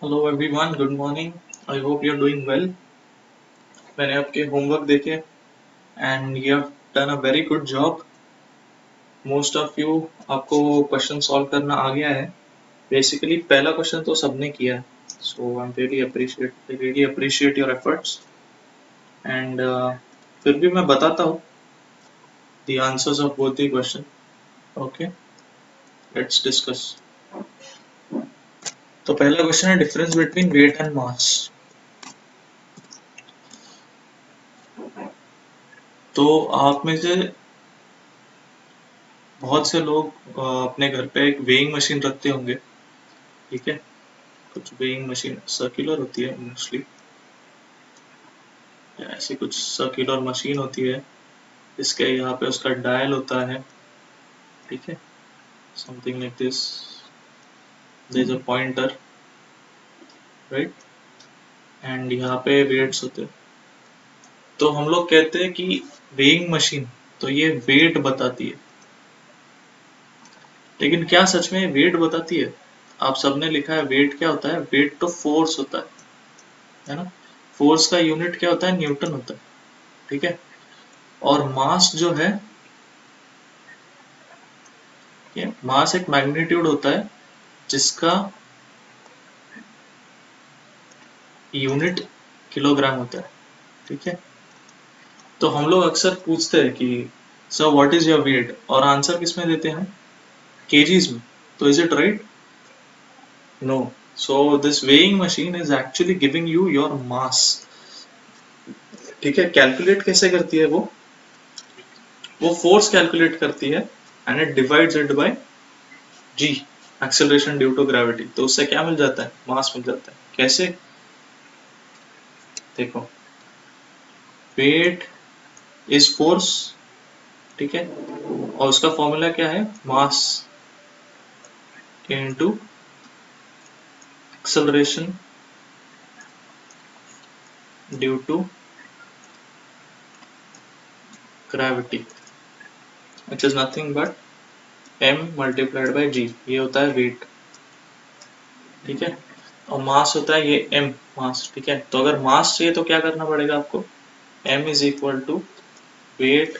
Hello everyone, good morning. I hope you're doing well. मैंने आपके homework देखे and you have done a very good job. Most of you आपको question solve करना आ गया है. Basically पहला क्वेश्चन तो सबने किया है. So I'm really appreciate your efforts. And फिर भी मैं बताता हूँ the answers of both the question. Okay, let's discuss. तो पहला क्वेश्चन है difference between weight and mass. तो आप में से बहुत से लोग अपने घर पे एक वेइंग मशीन रखते होंगे. ठीक है, कुछ वेइंग मशीन सर्कुलर होती है मोस्टली, ऐसी कुछ सर्कुलर मशीन होती है. इसके यहाँ पे उसका डायल होता है. ठीक है, something like this. There is a pointer, right, and यहाँ पे वेट्स होते हैं. तो हम लोग कहते हैं कि वेइंग मशीन तो ये वेट बताती है, लेकिन क्या सच में वेट बताती है? आप सबने लिखा है वेट क्या होता है? वेट तो फोर्स होता है ना. फोर्स का यूनिट क्या होता है? न्यूटन होता है. ठीक है, और मास जो है, ये मास एक मैग्नीट्यूड होता है जिसका यूनिट किलोग्राम होता है. ठीक है, तो हम लोग अक्सर पूछते हैं कि sir what is your weight, और आंसर किस में देते हैं? केजीज में. तो is it right? No. So this weighing machine is actually giving you your mass. ठीक है, कैलकुलेट कैसे करती है वो फोर्स कैलकुलेट करती है and it divides it by g, acceleration due to gravity. तो उससे क्या मिल जाता है? मास मिल जाता है. कैसे? देखो, वेट इज फोर्स. ठीक है, और उसका फॉर्मूला क्या है? Mass into acceleration due to gravity, which is nothing but m multiplied by g. ये होता है वेट. ठीक है, और मास होता है ये m, मास. ठीक है, तो अगर मास चाहिए तो क्या करना पड़ेगा आपको? m is equal to weight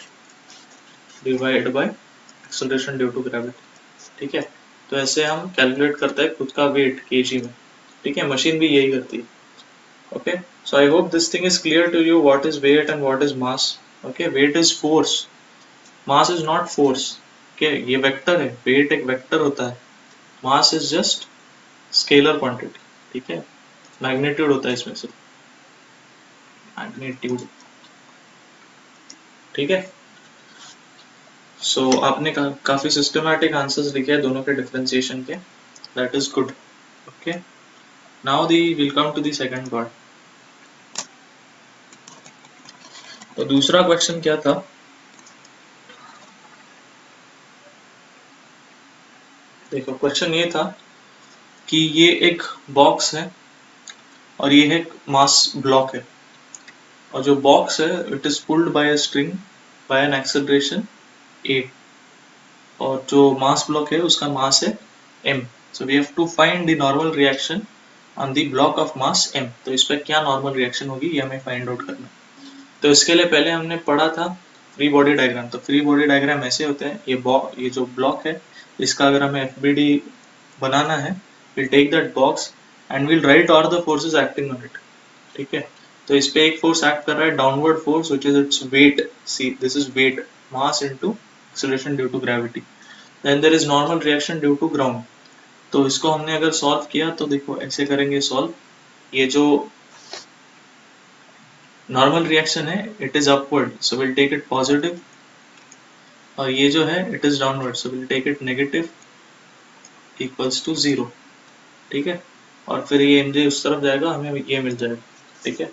divide by acceleration due to gravity. ठीक है, तो ऐसे हम कैलकुलेट करते हैं खुद का वेट केजी में. ठीक है, मशीन भी यही करती है. Okay, so I hope this thing is clear to you, what is weight and what is mass. Okay, weight is force, mass is not force. Okay, ये वेक्टर है, weight एक वेक्टर होता है, mass is just scalar quantity. ठीक है, magnitude होता है इसमें से, मैग्नीट्यूड. ठीक है, सो आपने काफी सिस्टमैटिक आंसर्स लिखे हैं दोनों के डिफरेंशिएशन के. That is good. Okay, now the will come to the second part. तो दूसरा क्वेश्चन क्या था? देखो, क्वेश्चन ये था कि ये एक बॉक्स है और ये एक मास ब्लॉक है, और जो बॉक्स है it is pulled by a string by an acceleration a, और जो मास ब्लॉक है उसका मास है m. So we have to find the normal reaction on the block of mass m. तो इस पर क्या नॉर्मल रिएक्शन होगी ये हमें फाइंड आउट करना है. तो इसके लिए पहले हमने पढ़ा था फ्री बॉडी डायग्राम. तो फ्री बॉडी डायग्राम ऐसे होते हैं. ये जो ब्लॉक है इसका अगर हमें FBD बनाना है, we'll take that box and we'll write all the forces acting on it. ठीक है, तो इस पे एक फोर्स एक्ट कर रहा है, downward force, which is its weight. See, this is weight, mass into acceleration due to gravity. Then there is normal reaction due to ground. तो इसको हमने अगर सॉल्व किया तो देखो ऐसे करेंगे सॉल्व. ये जो नॉर्मल रिएक्शन है it is upward, so will take it positive, और ये जो है it is downward, so will take it negative equals to 0. ठीक है, और फिर ये mj उस तरफ जाएगा, हमें ये मिल जाएगा. ठीक है,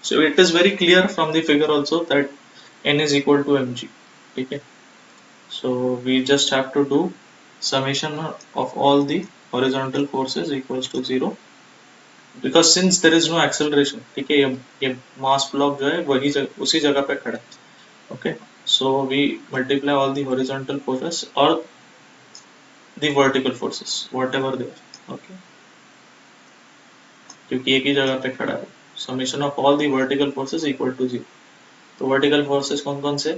so it is very clear from the figure also that n is equal to mg. ठीक है, so we just have to do summation of all the horizontal forces equals to 0, because since there is no acceleration. ठीक है, ये mass block जो है वही उसी जगह पे खड़ा है. Okay, so we multiply all the horizontal forces or the vertical forces, whatever they are. Okay, क्योंकि एक ही जगह पे खड़ा है। Summation of all the vertical forces equal to 0। तो वर्टिकल फोर्सेस कौन कौन से,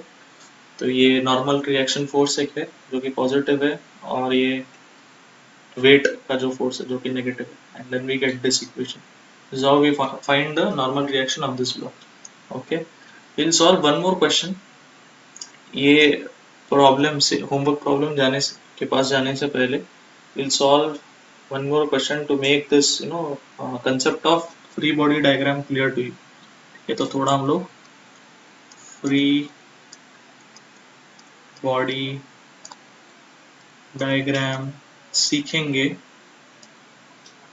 तो ये नॉर्मल रिएक्शन फोर्स एक है जो कि पॉजिटिव है, और ये वेट का जो फोर्स है जो कि नेगेटिव है, and then we get this equation. This is how we find the normal reaction of this block. Okay, we'll solve one more question. ये प्रॉब्लम से, होमवर्क प्रॉब्लम जाने से के पास जाने से पहले we'll solve one more question to make this concept of free body diagram clear to you. ठीक है, तो थोड़ा हम लोग free body diagram सीखेंगे.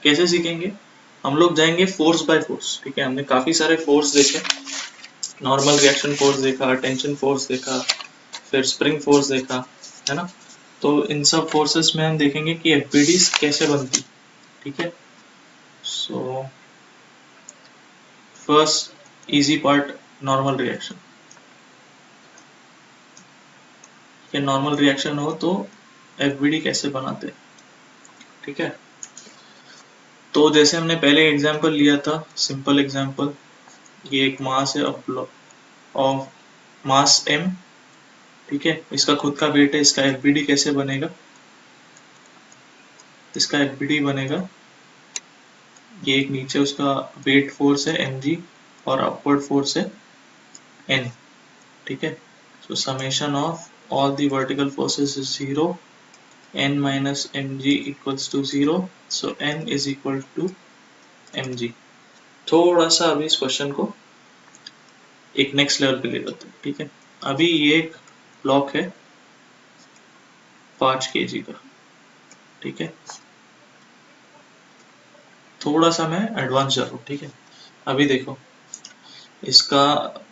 कैसे सीखेंगे, हम लोग जाएंगे फोर्स बाय फोर्स. ठीक है, हमने काफी सारे फोर्स देखे, नॉर्मल रिएक्शन फोर्स देखा, टेंशन फोर्स देखा, फिर स्प्रिंग फोर्स देखा, है ना. तो इन सब फोर्सेस में हम देखेंगे कि एफबीडी कैसे बनती. ठीक है, so first easy part, normal reaction. कि नॉर्मल रिएक्शन हो तो एफबीडी कैसे बनाते. ठीक है, तो जैसे हमने पहले एग्जांपल लिया था, सिंपल एग्जांपल, ये एक मास है ऑफ मास m. ठीक है, इसका खुद का वेट है, इसका एफबीडी कैसे बनेगा, इसका एफबीडी बनेगा, ये एक नीचे उसका वेट फोर्स है mg और अपवर्ड फोर्स है n. ठीक है, so summation of all the vertical forces is 0, n minus mg equals to 0, so n is equal to mg. थोड़ा सा अभी इस क्वेश्चन को एक नेक्स्ट लेवल पे ले जाते हैं. ठीक है, अभी ये एक ब्लॉक है 5 kg का. ठीक है, थोड़ा सा मैं एडवांस जा रहा हूँ. ठीक है, अभी देखो इसका,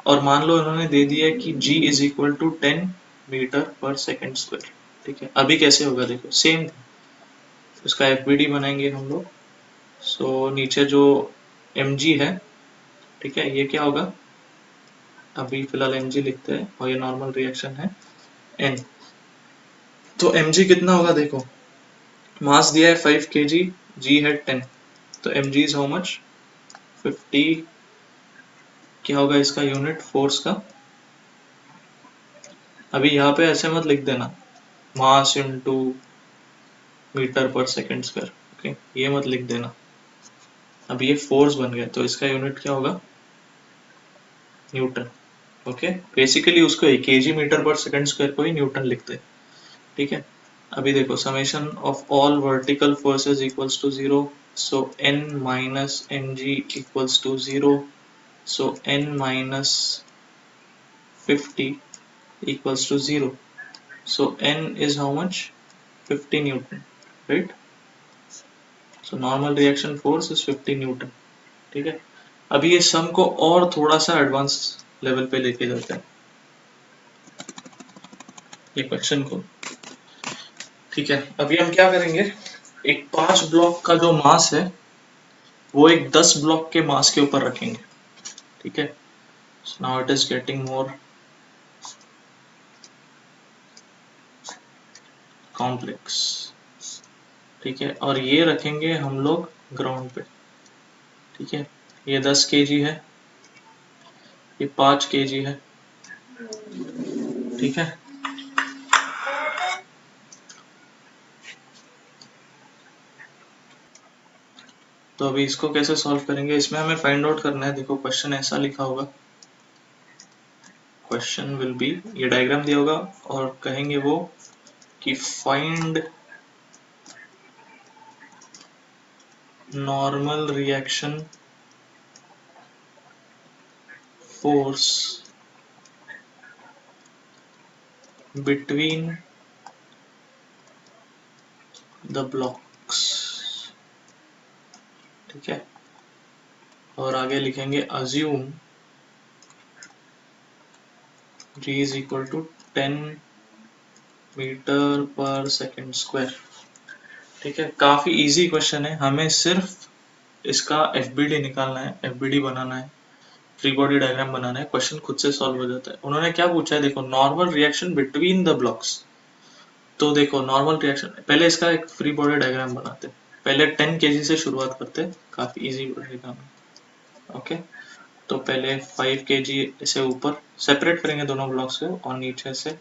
और मान लो इन्होंने दे दिया कि g is equal to 10 metre per second square. ठीक है, अभी कैसे होगा देखो, सेम इसका एफबीडी बनाएंगे हम लोग. सो नीचे जो mg है, ठीक है, ये क्या होगा, अभी फिलहाल mg लिखते हैं, और ये नॉर्मल रिएक्शन है n. तो mg कितना होगा देखो, मास दिया है 5 kg, g है 10, तो mg इज हाउ मच, 50. क्या होगा इसका यूनिट फोर्स का, अभी यहाँ पे ऐसे मत लिख देना mass into metre per second square. Okay, ये मत लिख देना. अभी ये फोर्स बन गया, तो इसका यूनिट क्या होगा, न्यूटन. ओके, बेसिकली उसको kg metre per second square को ही न्यूटन लिखते हैं. ठीक है, अभी देखो summation of all vertical forces equals to 0, so n minus mg equals to 0, so n minus 50 equals to 0, so n is how much, 50 newton, right. so normal reaction force is 50 newton. ठीक है, अभी ये सम को और थोड़ा सा advance level पे लेके जाते हैं ये क्वेश्चन को. ठीक है, अभी हम क्या करेंगे, एक 5 ब्लॉक का जो मास है वो एक 10 ब्लॉक के मास के ऊपर रखेंगे. ठीक है, so now it is getting more complex. ठीक है, और ये रखेंगे हम लोग ग्राउंड पे. ठीक है, ये 10 kg है, ये 5 kg है. ठीक है, तो अभी इसको कैसे सॉल्व करेंगे, इसमें हमें फाइंड आउट करना है. देखो क्वेश्चन ऐसा लिखा होगा, क्वेश्चन विल बी, ये डायग्राम दिया होगा और कहेंगे वो कि find normal reaction force between the blocks. ठीक है, और आगे लिखेंगे assume g is equal to 10 metre per second square. ठीक है, काफी इजी क्वेश्चन है, हमें सिर्फ इसका एफबीडी निकालना है, एफबीडी बनाना है, फ्री बॉडी डायग्राम बनाना है, क्वेश्चन खुद से सॉल्व हो जाता है. उन्होंने क्या पूछा है देखो, normal reaction between the blocks. तो देखो नॉर्मल रिएक्शन, पहले इसका एक फ्री बॉडी डायग्राम बनाते हैं. पहले 10 kg से शुरुआत करते हैं, काफी इजी रहेगा हमें। ओके, तो पहले 5 kg से ऊपर सेपरेट करेंगे दोनों ब्लॉक्स को, और नीचे से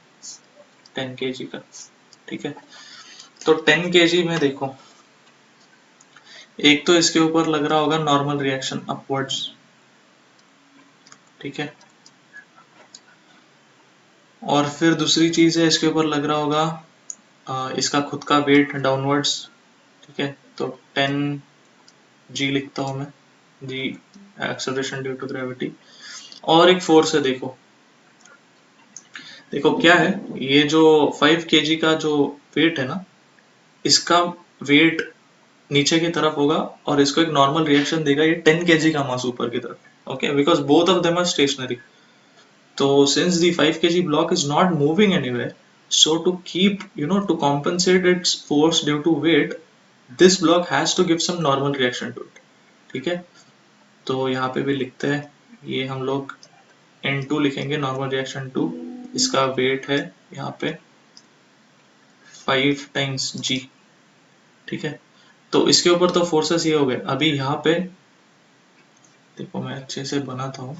10 kg का। ठीक है, तो 10 kg में देखो, एक तो इसके ऊपर लग रहा होगा नॉर्मल रिएक्शन अपवर्ड्स। ठीक है, और फिर दूसरी चीज है, इसके ऊपर लग रहा होगा इसका खुद का वेट डाउनवर्ड्स। ठीक है, तो 10 g लिखता हूं मैं, g acceleration due to gravity. और एक फोर्स है, देखो देखो क्या है, ये जो 5 kg का जो वेट है ना, इसका वेट नीचे की तरफ होगा और इसको एक नॉर्मल रिएक्शन देगा ये 10 kg का मास ऊपर की तरफ। Okay, because both of them are stationary. So since the 5 kg block is not moving anywhere, so to keep, to compensate its force due to weight, this block has to give some normal reaction to it. ठीक है, तो यहाँ पे भी लिखते हैं, ये हम लोग N2 लिखेंगे, नॉर्मल रिएक्शन 2। इसका वेट है यहाँ पे 5 टाइम्स g। ठीक है, तो इसके ऊपर तो फोर्सेस ये हो गए। अभी यहाँ पे देखो, मैं अच्छे से बनाता हूँ,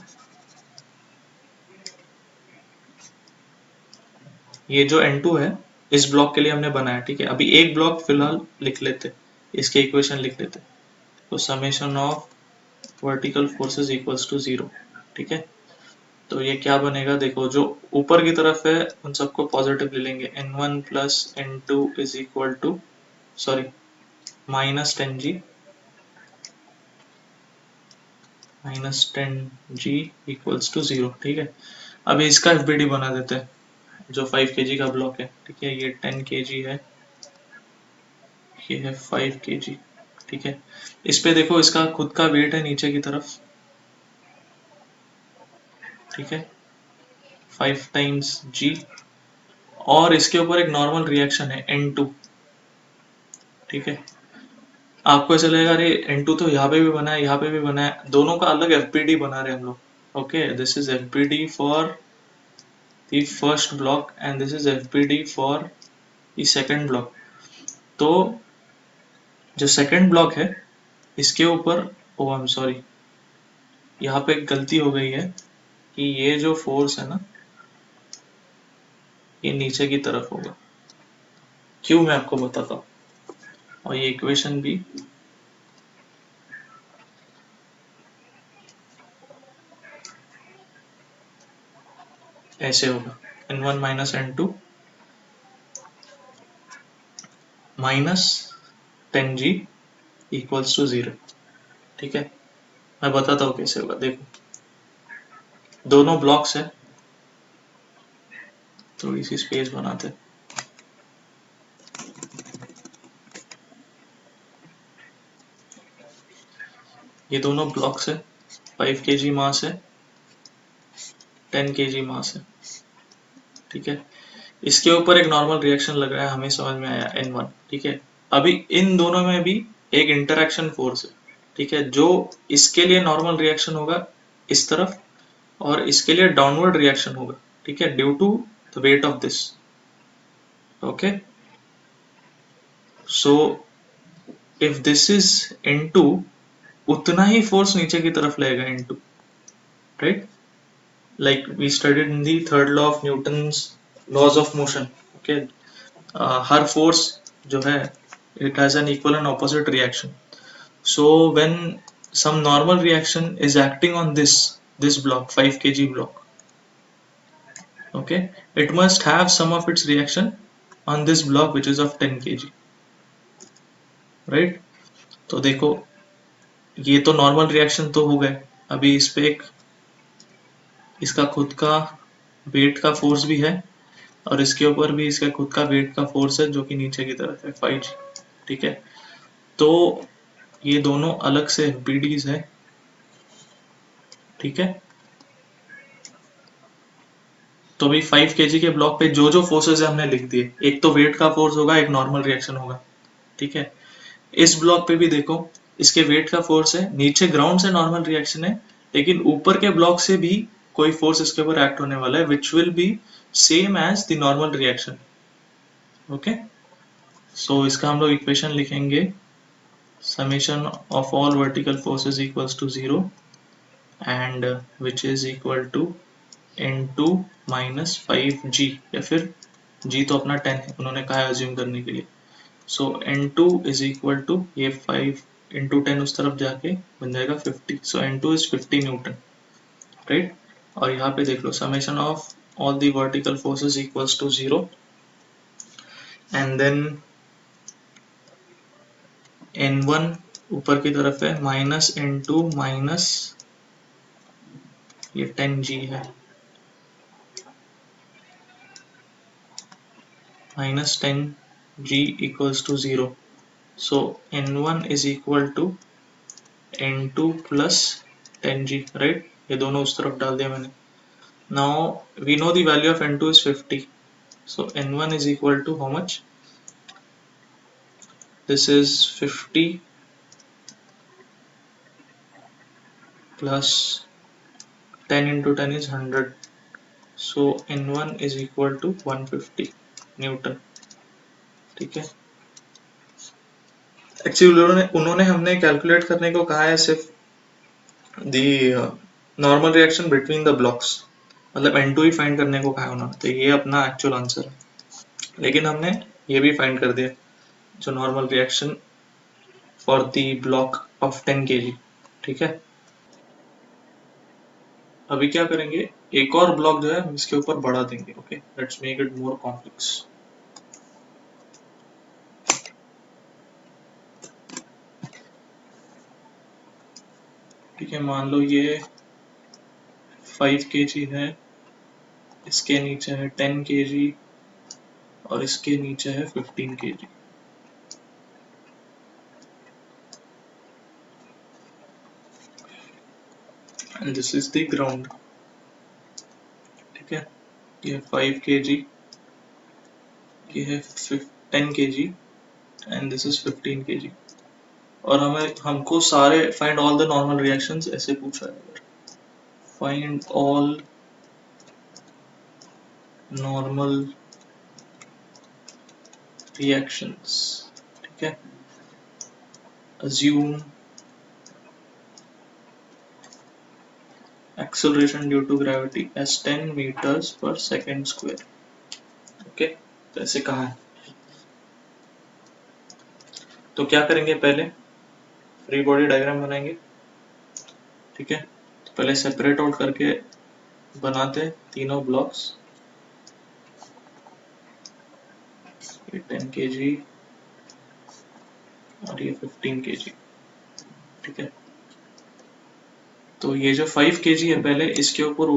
ये जो N2 है इस ब्लॉक के लिए हमने बनाया। ठीक है, अभी एक ब्लॉक फिलहाल लिख लेते, इसके इक्वेशन लिख लेते। तो summation of vertical forces equals to 0। ठीक है, तो ये क्या बनेगा, देखो जो ऊपर की तरफ है उन सबको पॉजिटिव ले लेंगे, n1 plus n2 is equal to, sorry, minus 10g equals to 0। ठीक है, अभी इसका FBD बना देते हैं, जो 5 kg का ब्लॉक है। ठीक है, ये 10 kg है, ये है 5 kg। ठीक है, इस पे देखो इसका खुद का वेट है नीचे की तरफ। ठीक है, 5 टाइम्स g, और इसके ऊपर एक नॉर्मल रिएक्शन है N2। ठीक है, आपको ऐसा लगेगा अरे N2 तो यहाँ पे भी बना है, यहाँ पे भी बना है, दोनों का अलग FBD बना रहे हैं हम लोग। Okay, this is FBD for the first block and this is FBD for the second block. तो जो सेकंड ब्लॉक है इसके ऊपर, ओ आई एम सॉरी, यहाँ पे एक गलती हो गई है कि ये जो फोर्स है ना, ये नीचे की तरफ होगा। क्यों, मैं आपको बताता हूँ, और ये इक्वेशन भी ऐसे होगा, n1 minus n2 minus 10g equals to 0। ठीक है, मैं बताता हूँ कैसे होगा। देखो, दोनों ब्लॉक्स है, थोड़ी सी स्पेस बनाते हैं। ये दोनों ब्लॉक्स है, 5 kg मास है, 10 kg मास है। ठीक है, इसके ऊपर एक नॉर्मल रिएक्शन लग रहा है, हमें समझ में आया N1। ठीक है, अभी इन दोनों में भी एक इंटरेक्शन फोर्स है। ठीक है, जो इसके लिए नॉर्मल रिएक्शन होगा इस तरफ, और इसके लिए डाउनवर्ड रिएक्शन होगा। ठीक है, due to the weight of this. Okay, so if this is N2, उतना ही फोर्स नीचे की तरफ लगेगा N2, right, like we studied in the third law of Newton's laws of motion. Okay, her force जो है it has an equal and opposite reaction. So when some normal reaction is acting on this block, 5 kg block, okay, it must have some of its reaction on this block which is of 10 kg, right? तो देखो, ये तो normal reaction तो हो गए। अभी इस पे एक इसका खुद का वेट का फोर्स भी है, और इसके ऊपर भी इसका खुद का वेट का फोर्स है जो कि नीचे की तरफ है 5g। ठीक है, तो ये दोनों अलग से FBDs है। ठीक है, तो अभी 5 kg के ब्लॉक पे जो जो फोर्सेस है हमने लिख दिए, एक तो वेट का फोर्स होगा, एक नॉर्मल रिएक्शन होगा। ठीक है, इस ब्लॉक पे भी देखो, इसके वेट का फोर्स है, नीचे ग्राउंड से नॉर्मल रिएक्शन है, लेकिन ऊपर के ब्लॉक से भी कोई फोर्स इसके ऊपर एक्ट होने वाला है which will be same as the normal reaction. Okay, so इसका हम लोग इक्वेशन लिखेंगे summation of all vertical forces equals to 0 and which is equal to n2 minus 5g, या फिर g तो अपना 10 है, उन्होंने कहा अज्यूम करने के लिए। सो n2 इज इक्वल टू ये 5 इंटू 10 उस तरफ जाके बन जाएगा 50। So n2 is 50 newton, right. और यहाँ पे देख लो summation of all the vertical forces equals to 0 and then n1 ऊपर की तरफ है माइनस n2 माइनस ये 10g है, minus 10g equals to 0। So n1 is equal to n2 plus 10g, right. ये दोनों उस तरफ डाल दिया मैंने। Now we know the value of n2 is 50, so n1 is equal to how much? This is 50 plus 10 into 10 is 100, so n1 is equal to 150 Newton, ठीक है। Actually उन्होंने हमने कैलकुलेट करने को कहा है सिर्फ the normal reaction between the blocks, मतलब n2 ही फाइंड करने को कहा है उन्होंने, तो ये अपना एक्चुअल आंसर है। लेकिन हमने ये भी फाइंड कर दिया जो normal reaction for the block of 10 kg, ठीक है। अभी क्या करेंगे, एक और ब्लॉक जो है हम इसके ऊपर बढ़ा देंगे। Okay, let's make it more complex. ठीक है, मान लो ये 5 kg है, इसके नीचे है 10 kg और इसके नीचे है 15 kg। And this is the ground, ठीक है। ये 5 kg, ये है 10 kg and this is 15 kg। और हमको सारे find all the normal reactions ऐसे पूछा है, फाइंड ऑल नॉर्मल रिएक्शंस, ठीक है। assume acceleration due to gravity as 10 meters per second square। Okay, तो ऐसे कहा है। तो क्या करेंगे, पहले फ्री बॉडी डायग्राम बनाएंगे, ठीक है। तो पहले सेपरेट आउट करके बनाते हैं तीनों ब्लॉक्स। ये 10 kg और ये 15 kg, ठीक है। तो ये जो 5 kg है, पहले इसके ऊपर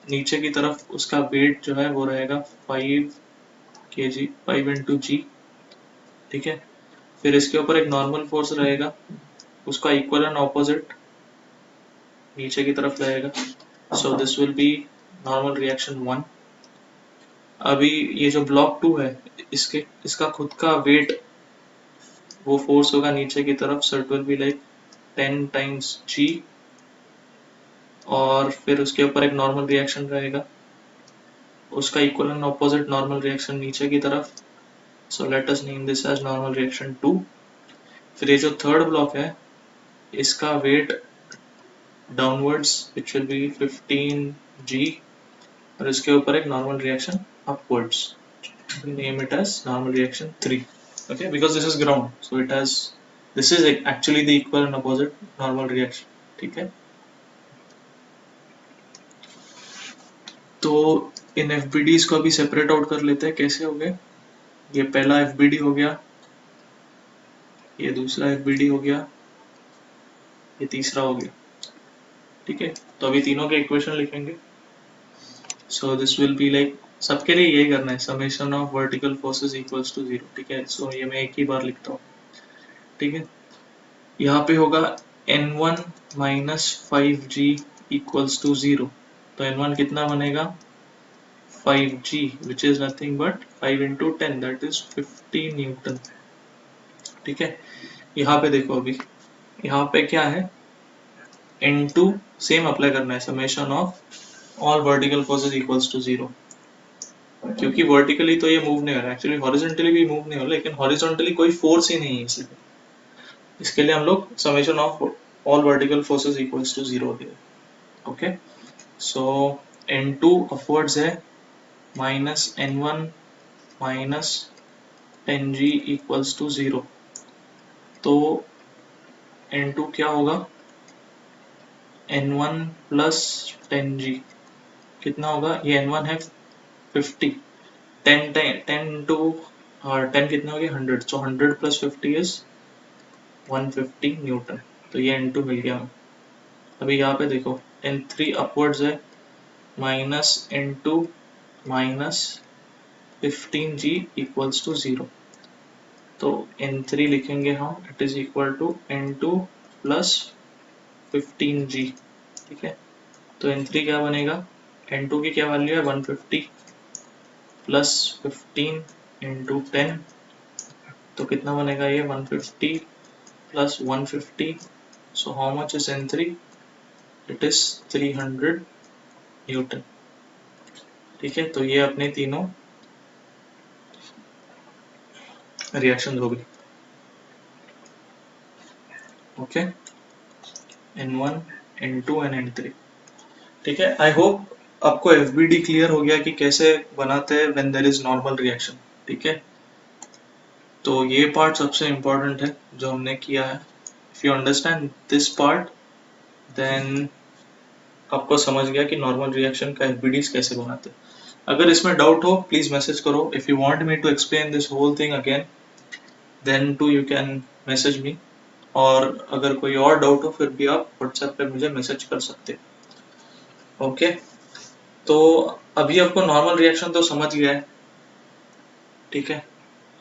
नीचे की तरफ उसका वेट जो है वो रहेगा 5 kg, 5 इंटू जी, ठीक है। फिर इसके ऊपर एक नॉर्मल फोर्स रहेगा, उसका इक्वल एंड ऑपोजिट नीचे की तरफ रहेगा। सो this will B normal reaction 1। अभी ये जो ब्लॉक 2 है, इसका खुद का वेट वो फोर्स होगा नीचे की तरफ, so it will be like 10 times g, और फिर उसके ऊपर एक नॉर्मल रिएक्शन रहेगा, उसका equal and opposite normal reaction नीचे की तरफ। So let us name this as normal reaction 2। फिर ये जो थर्ड ब्लॉक है, इसका weight downwards which will be 15 g, और इसके ऊपर एक normal reaction upwards, name it as normal reaction 3। okay, because this is ground, so it has, this is actually the equal and opposite normal reaction, ठीक है। तो इन FBDs को अभी separate out कर लेते हैं। कैसे हो गए, ये पहला FBD हो गया, ये दूसरा FBD हो गया, ये तीसरा हो गया, ठीक है। तो अभी तीनों के इक्वेशन लिखेंगे। So this will be like, सबके लिए यही करना है, summation of vertical forces equals to 0, ठीक है। सो ये मैं एक ही बार लिखता हूँ, ठीक है। यहाँ पे होगा n1 minus 5g equals to 0। तो n1 कितना बनेगा, 5g, which is nothing but 5 into 10, that is 50 Newton, ठीक है। यहाँ पे देखो, अभी यहाँ पे क्या है, n2 सेम अप्लाई करना है, summation of all vertical forces equals to 0, क्योंकि वर्टिकली तो ये मूव नहीं हो रहा है, एक्चुअली हॉरिजॉन्टली भी मूव नहीं हो रहा, लेकिन हॉरिजॉन्टली कोई फोर्स ही नहीं है इसलिए। इसके लिए हम लोग summation of all vertical forces equals to 0 दिया। ओके, सो n2 अपवर्ड्स है minus n1 minus 10g equals to 0। तो n2 क्या होगा, n1 प्लस 10g कितना होगा, ये n1 है 50, 10 टू 10 कितना हो गया 100, सो 100 प्लस 50 इज 150 न्यूटन। तो ये n2 मिल गया हमें। अभी यहाँ पे देखो n3 अपवर्ड्स है minus n2 minus 15g equals to 0। तो n3 लिखेंगे हम, it is equal to n2 plus 15g। ठीक है, तो n3 क्या बनेगा, n2 की क्या वैल्यू है 150 प्लस 15 इंटू 10, तो कितना बनेगा ये 150 plus 150, so how much is n3, it is 300 newton. ठीक है, तो ये अपने तीनों रिएक्शन हो गई। Okay, n1 n2 and n3। ठीक है, आई होप आपको FBD क्लियर हो गया कि कैसे बनाते हैं when there is normal reaction. ठीक है, तो ये पार्ट सबसे इम्पोर्टेंट है जो हमने किया है। If you understand this part then आपको समझ गया कि नॉर्मल रिएक्शन का FBDs कैसे बनाते हैं। अगर इसमें डाउट हो प्लीज मैसेज करो। If you want me to explain this whole thing again then to you can message me, और अगर कोई और डाउट हो फिर भी आप व्हाट्सएप पे मुझे मैसेज कर सकते हैं। ओके, तो अभी आपको नॉर्मल रिएक्शन तो समझ गया है। ठीक है,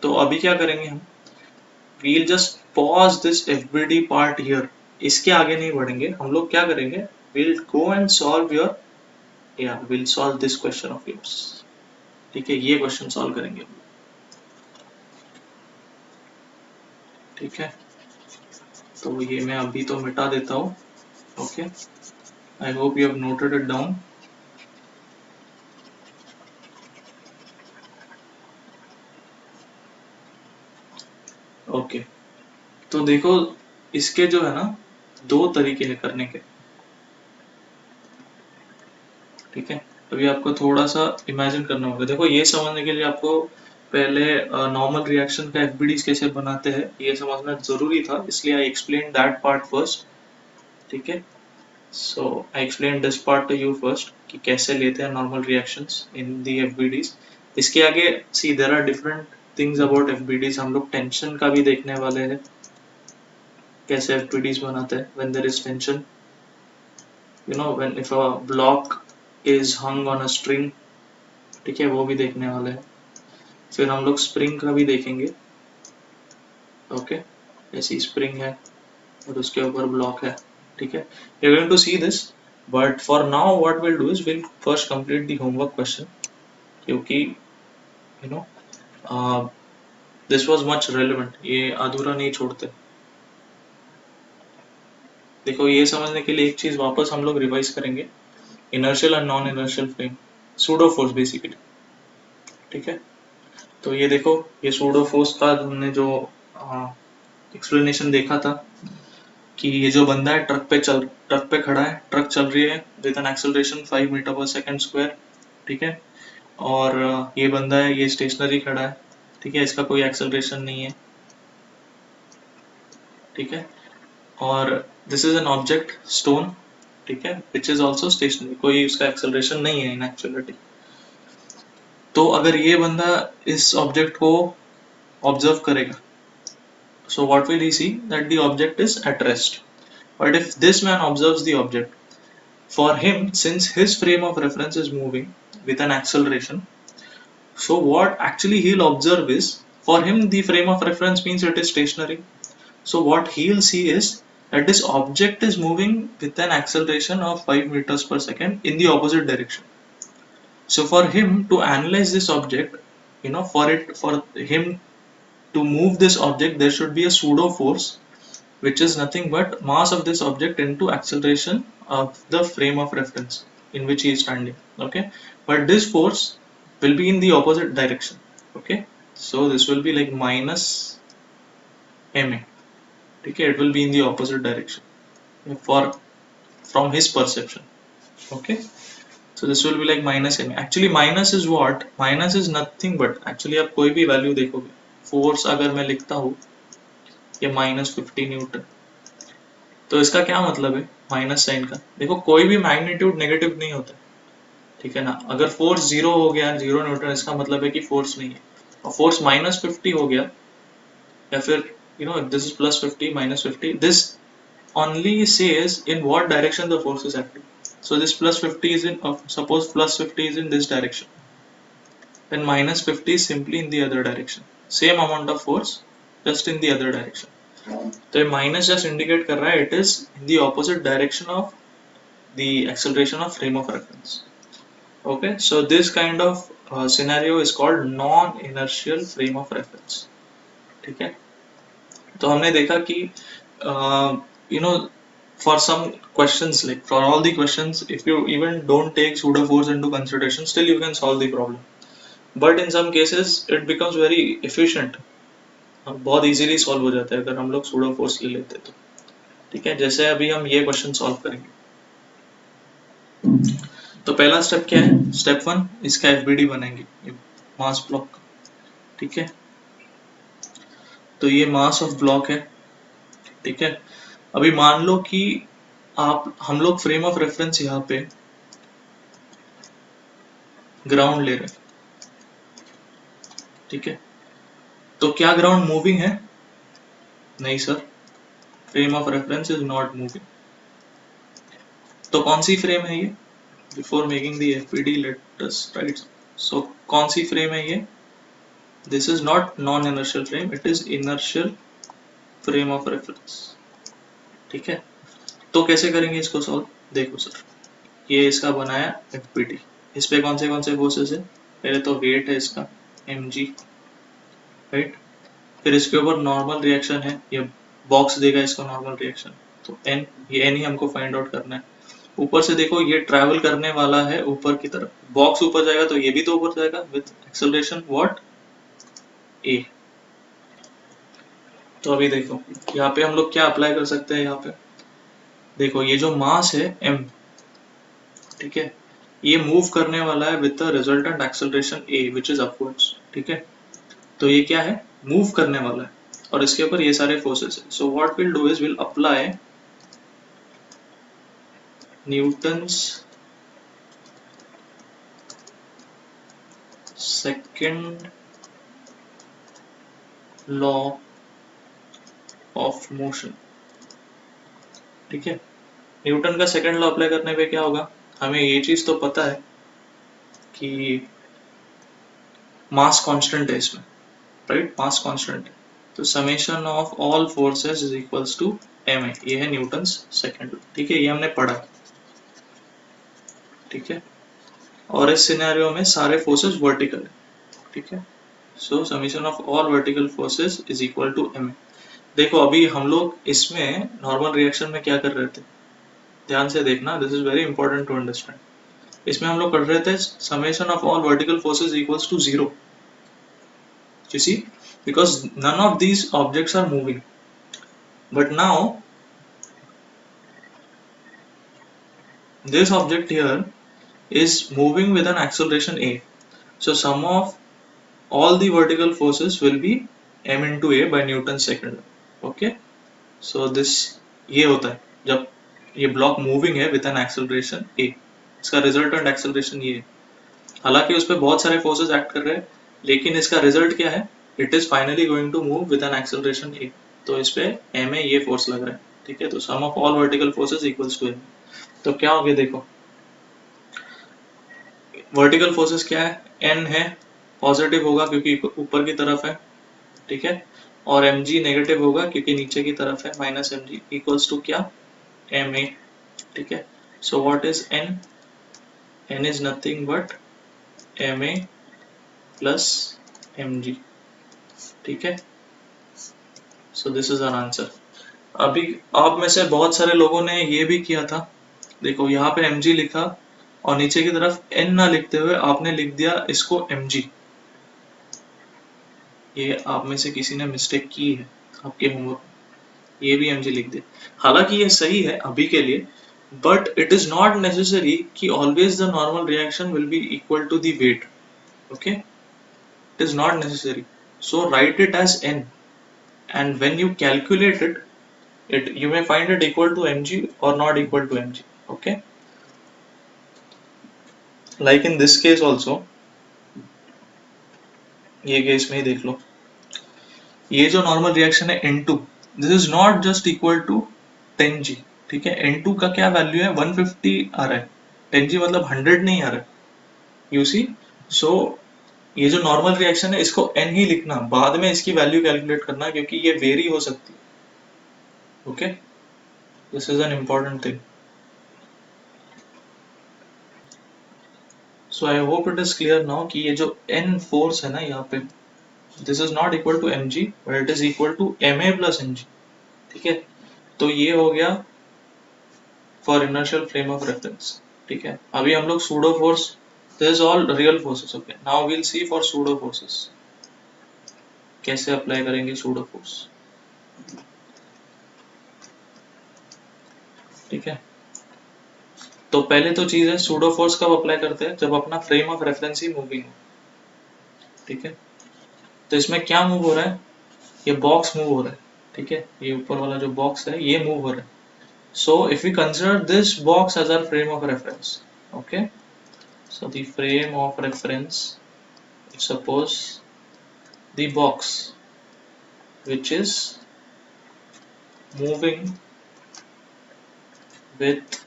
तो अभी क्या करेंगे हम, we'll just pause this FBD part here. इसके आगे नहीं बढ़ेंगे हम लोग, क्या करेंगे, we'll go and solve your, या we'll solve this question of yours. ठीक है, ये क्वेश्चन सॉल्व करेंगे हम। ठीक है, तो ये मैं अभी तो मिटा देता हूँ। Okay, I hope you have noted it down. Okay, तो देखो इसके जो है ना दो तरीके हैं करने के। ठीक है, अभी आपको थोड़ा सा इमेजिन करना होगा। देखो ये समझने के लिए आपको पहले नॉर्मल रिएक्शन का FBDs कैसे बनाते हैं ये समझना जरूरी था, इसलिए I explain that part first. ठीक है, so I explain this part to you first कि कैसे लेते हैं normal reactions in the FBDs। इसके आगे see there are different things about FBDs। हम लोग टेंशन का भी देखने वाले हैं, कैसे FBDs बनाते हैं when there is tension, you know when if a block is hung on a string। ठीक है, वो भी देखने वाले हैं। फिर हम लोग स्प्रिंग का भी देखेंगे। ओके, ऐसी स्प्रिंग है और उसके ऊपर ब्लॉक है। ठीक है, we are going to see this, but for now what will do is will first complete the homework question, क्योंकि you know this was much relevant, ये अधूरा नहीं छोड़ते। देखो ये समझने के लिए एक चीज वापस हम लोग रिवाइज करेंगे, inertial and non inertial frame, pseudo force basically. ठीक है, तो ये देखो ये सूडो फोर्स का हमने जो एक्सप्लेनेशन देखा था कि ये जो बंदा है ट्रक पे खड़ा है, ट्रक चल रही है with an acceleration 5 metre per second square. ठीक है, और ये बंदा है ये स्टेशनरी खड़ा है। ठीक है, इसका कोई एक्सेलरेशन नहीं है। ठीक है, और this is an object stone. ठीक है, विच इज ऑल्सो स्टेशनरी, कोई उसका एक्सेलरेशन नहीं है इन एक्चुअलिटी। तो अगर ये बंदा इस ऑब्जेक्ट को ऑब्जर्व करेगा, so what will he see, that the object is at rest। But if this man observes the object, for him, since his frame of reference is moving with an acceleration, so what actually he'll observe is, for him the frame of reference means it is stationary, so what he'll see is that this object is moving with an acceleration of 5 meters per second in the opposite direction. So for him to analyze this object, for him to move this object, there should be a pseudo force, which is nothing but mass of this object into acceleration of the frame of reference in which he is standing. Okay, but this force will be in the opposite direction. Okay, so this will be like minus ma। ठीक है, it will be in the opposite direction for from his perception. Okay, so this will be like minus m. Actually minus is what? Minus is nothing but, actually आप कोई भी value देखोगे, force अगर मैं लिखता हूँ ये -50 न्यूटन, तो इसका क्या मतलब है माइनस साइन का? देखो कोई भी मैग्नीट्यूड नेगेटिव नहीं होता, ठीक है ना। अगर फोर्स 0 हो गया, 0 न्यूटन, इसका मतलब है कि फोर्स नहीं है। और फोर्स -50 हो गया, या फिर this is +50 -50, this only says in what direction the force is acting. So this +50 is in, suppose +50 is in this direction, then -50 is simply in the other direction, same amount of force just in the other direction. तो ये minus just indicate कर रहा है it is in the opposite direction of the acceleration of frame of reference. Okay, so this kind of scenario is called non inertial frame of reference. ठीक है, तो हमने देखा कि for some questions, like for all the questions, if you even don't take pseudo force into consideration, still you can solve the problem. But in some cases it becomes very efficient, बहुत easily solve हो जाता है अगर हम लोग pseudo force ले लेते तो. ठीक है, जैसे अभी हम ये क्वेश्चन सॉल्व करेंगे. तो पहला स्टेप क्या है? स्टेप 1, इसका एफबीडी बनाएंगे मास ब्लॉक. ठीक है, तो ये मास ऑफ ब्लॉक है. ठीक है, अभी मान लो कि हम लोग फ्रेम ऑफ रेफरेंस यहाँ पे ग्राउंड ले रहे हैं. ठीक है, तो क्या ग्राउंड मूविंग है? नहीं sir, frame of reference is not moving. तो कौन सी फ्रेम है ये? Before making the FPD let us write. So कौन सी फ्रेम है ये? This is not non inertial frame, it is inertial frame of reference. ठीक है, तो कैसे करेंगे इसको सॉल्व? देखो सर, ये इसका बनाया एफपीडी, इस पे कौन से फोर्सेस है? पहले तो वेट है इसका mg, राइट. फिर इसके ऊपर नॉर्मल रिएक्शन है, ये बॉक्स देगा इसको नॉर्मल रिएक्शन, तो n, ये n ही हमको फाइंड आउट करना है. ऊपर से देखो ये ट्रैवल करने वाला है ऊपर की तरफ, बॉक्स ऊपर जाएगा तो ये भी तो ऊपर जाएगा विद एक्सेलरेशन व्हाट? a. तो अभी देखो यहाँ पे हम लोग क्या अप्लाई कर सकते हैं. यहाँ पे देखो ये जो मास है m, ठीक है, ये मूव करने वाला है with the resultant acceleration a which is upwards. ठीक है, तो ये क्या है? मूव करने वाला है और इसके ऊपर ये सारे फोर्सेस है. So what will do is will apply Newton's second law of motion. ठीक है, न्यूटन का सेकंड लॉ अप्लाई करने पे क्या होगा? हमें ये चीज तो पता है कि मास कांस्टेंट है इसमें, राइट. मास कांस्टेंट है, तो summation of all forces is equals to ma. ये है न्यूटन्स सेकंड लॉ. ठीक है, ये हमने पढ़ा. ठीक है, और इस सिनेरियो में सारे फोर्सेस वर्टिकल है. ठीक है, so summation of all vertical forces is equal to ma. देखो अभी हम लोग इसमें नॉर्मल रिएक्शन में क्या कर रहे थे, ध्यान से देखना, this is very important to understand. इसमें हम लोग कर रहे थे summation of all vertical forces equals to 0. you see, because none of these objects are moving, but now this object here is moving with an acceleration a, so sum of all the vertical forces will be m into a by Newton's second law. Okay, so this ये होता है जब ये block moving है with an acceleration a, इसका resultant acceleration ये है. हालांकि उस पर बहुत सारे फोर्सेस एक्ट कर रहे हैं, लेकिन इसका रिजल्ट क्या है? It is finally going to move with an acceleration a, तो इस पे m ये फोर्स लग रहा है. ठीक है, तो sum of all vertical forces equals to m. तो क्या हो गया? देखो वर्टिकल फोर्सेस क्या है? n है, पॉजिटिव होगा क्योंकि ऊपर की तरफ है. ठीक है, और mg नेगेटिव होगा क्योंकि नीचे की तरफ है, -mg इक्वल्स टू क्या? ma. ठीक है, so what is n? n is nothing but ma plus mg. ठीक है, so this is our answer. अभी आप में से बहुत सारे लोगों ने ये भी किया था, देखो यहाँ पे mg लिखा और नीचे की तरफ n ना लिखते हुए आपने लिख दिया इसको mg. ये आप में से किसी ने मिस्टेक की है आपके होमवर्क. ये भी mg लिख दे। हालांकि ये सही है अभी के लिए, but it is not necessary कि always the normal reaction will be equal to the weight. Okay, it is not necessary. So write it as n, and when you calculate it you may find it equal to mg or not equal to mg. Okay, like in this case also, ये case में ही देख लो, ये जो normal reaction है N2, this is not just equal to 10G। ठीक है, N2 का क्या वैल्यू है, 150 आ रहा है, 10G मतलब 100 नहीं आ रहा है, यू सी। सो ये जो नॉर्मल रिएक्शन है इसको N ही लिखना, बाद में इसकी वैल्यू कैलकुलेट करना, क्योंकि ये वेरी हो सकती है। Okay, this is an important thing. So I hope it is clear now कि ये जो N फोर्स है ना यहाँ पे, this is not equal to mg but it is equal to ma plus mg। ठीक है, तो ये हो गया for inertial frame of reference. ठीक है, अभी हम लोग pseudo force, this is all real forces. Okay, now we'll see for pseudo forces कैसे अप्लाई करेंगे सूडो फोर्स। ठीक है, तो पहले तो चीज है सूडो फोर्स कब अप्लाई करते हैं, जब अपना frame of reference he moving हो। ठीक है, तो इसमें क्या मूव हो रहा है, ये बॉक्स मूव हो रहा है। ठीक है, ये ऊपर वाला जो बॉक्स है ये मूव हो रहा है। So if we consider this box as our frame of reference, okay, so the frame of reference, suppose the box which is moving with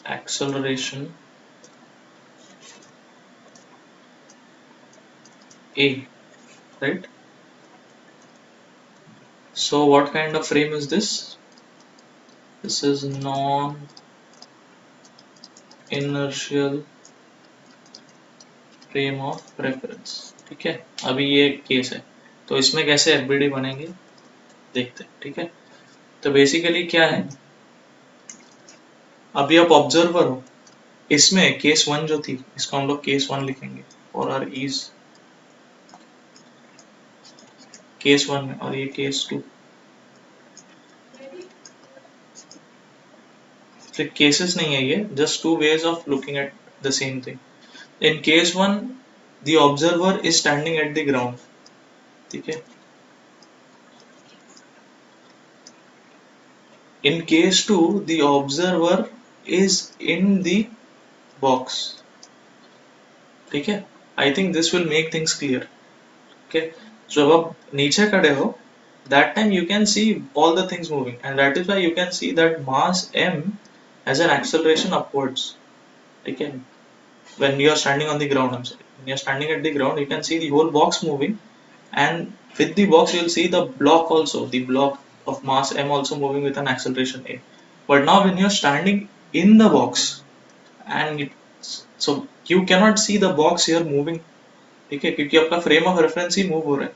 acceleration a, right? So what kind of frame is this? This is non-inertial frame of reference। ठीक है, अभी ये case है, तो इसमें कैसे FBD बनेंगे देखते हैं। ठीक है, तो बेसिकली क्या है, अभी आप ऑब्जर्वर हो, इसमें केस 1 जो थी इसको हम लोग केस 1 लिखेंगे और आर इज केस 1 में, और ये केस 2। तो केसेस नहीं है ये, just two ways of looking at the same thing. In case 1 the observer is standing at the ground. ठीक है, in case 2 the observer is in the box. ठीक है, I think this will make things clear. Okay, जब आप नीचे खड़े हो, that time you can see all the things moving, and that is why you can see that mass m has an acceleration upwards. ठीक है, when you are standing on the ground, I'm sorry, when you are standing at the ground, you can see the whole box moving, and with the box you will see the block also, the block of mass m also moving with an acceleration a. But now when you are standing in the box, and so you cannot see the box here moving। ठीक है, क्योंकि आपका frame of reference he move हो रहा है।